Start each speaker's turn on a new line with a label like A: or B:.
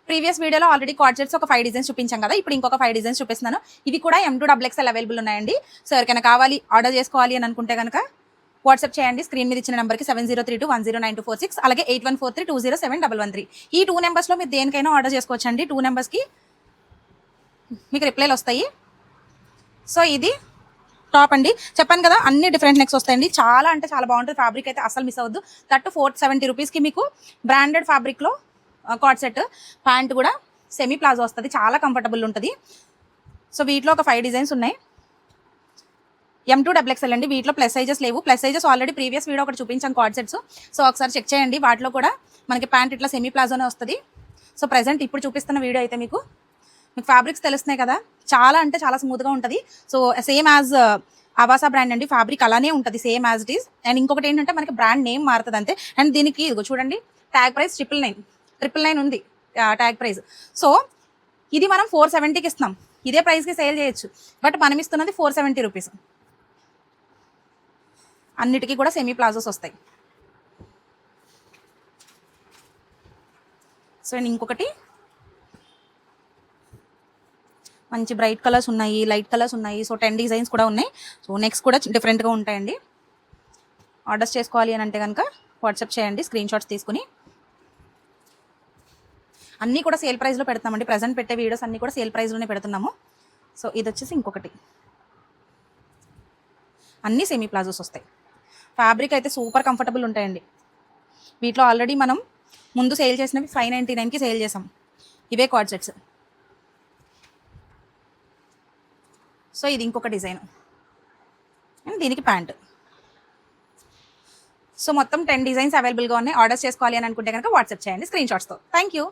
A: Previous వీడియోలో already card sets ఒక 5 designs చూపించాం కదా, ఇప్పుడు ఇంకొక 5 డిజైన్స్ చూపిస్తున్నాను. ఇవి కూడా M2XXL అవైలబుల్ ఉన్నాయండి. సో ఎవరికైనా కావాలి, ఆర్డర్ చేసుకోవాలి అని అనుకుంటే కనుక వాట్సాప్ చేయండి. స్క్రీన్ మీద ఇచ్చిన నెంబర్కి 7032109246, అలాగే 8143207113. ఈ 2 నెంబర్స్లో మీరు దేనికైనా ఆర్డర్ చేసుకోవచ్చండి. 2 నెంబర్స్కి మీకు రిప్లైలు వస్తాయి. సో ఇది టాప్ అండి. చెప్పాను కదా, అన్ని డిఫరెంట్ నెక్స్ వస్తాయండి. చాలా అంటే చాలా బాగుంటుంది. ఫ్యాబ్రిక్ అయితే అసలు మిస్ అవ్వద్దు. 470 రూపీస్కి మీకు బ్రాండెడ్ ఫ్యాబ్రిక్లో కార్డ్ సెట్. ప్యాంట్ కూడా సెమీ ప్లాజో వస్తుంది, చాలా కంఫర్టబుల్ ఉంటుంది. సో వీటిలో ఒక 5 డిజైన్స్ ఉన్నాయి. M2XXL అండి. వీటిలో ప్లస్ సైజెస్ లేవు. Plus sizes already previous video ఒకటి చూపించాం కార్డ్ సెట్స్. సో ఒకసారి చెక్ చేయండి. వాటిలో కూడా మనకి ప్యాంట్ ఇట్లా సెమీ ప్లాజోనే వస్తుంది. సో ప్రజెంట్ ఇప్పుడు చూపిస్తున్న వీడియో అయితే మీకు ఫ్యాబ్రిక్స్ తెలుస్తున్నాయి కదా, చాలా అంటే చాలా స్మూత్గా ఉంటుంది. So same as Avasa brand అండి. ఫ్యాబ్రిక్ అలానే ఉంటుంది same as it is. And ఇంకొకటి ఏంటంటే మనకి బ్రాండ్ నేమ్ మారుతుంది అంతే. అండ్ దీనికి ఇదిగో చూడండి, ట్యాగ్ ప్రైస్ 999 ఉంది ట్యాగ్ ప్రైస్. సో ఇది మనం 470కి ఇస్తున్నాం. ఇదే ప్రైస్కి సేల్ చేయొచ్చు, బట్ మనం ఇస్తున్నది 470 రూపీస్. అన్నిటికీ కూడా సెమీ ప్లాజోస్ వస్తాయి. సో ఇంకొకటి మంచి బ్రైట్ కలర్స్ ఉన్నాయి, లైట్ కలర్స్ ఉన్నాయి. సో 10 డిజైన్స్ కూడా ఉన్నాయి. సో నెక్స్ట్ కూడా డిఫరెంట్గా ఉంటాయండి. ఆర్డర్స్ చేసుకోవాలి అని అంటే కనుక వాట్సాప్ చేయండి స్క్రీన్ షాట్స్ తీసుకుని. అన్నీ కూడా సేల్ ప్రైస్లో పెడుతున్నామండి. ప్రజెంట్ పెట్టే వీడియోస్ అన్నీ కూడా సేల్ ప్రైస్లోనే పెడుతున్నాము. సో ఇది వచ్చేసి ఇంకొకటి, అన్నీ సెమీ ప్లాజోస్ వస్తాయి. ఫ్యాబ్రిక్ అయితే సూపర్ కంఫర్టబుల్ ఉంటాయండి. వీటిలో ఆల్రెడీ మనం ముందు సేల్ చేసినవి 599కి సేల్ చేసాం. ఇవే కార్డ్ సెట్స్. సో ఇది ఇంకొక డిజైన్ అండ్ దీనికి ప్యాంట్. సో మొత్తం 10 డిజైన్స్ అవైలబుల్గా ఉన్నాయి. ఆర్డర్స్ చేసుకోవాలి అని అనుకుంటే కనుక వాట్సాప్ చేయండి స్క్రీన్ షాట్స్తో. Thank you.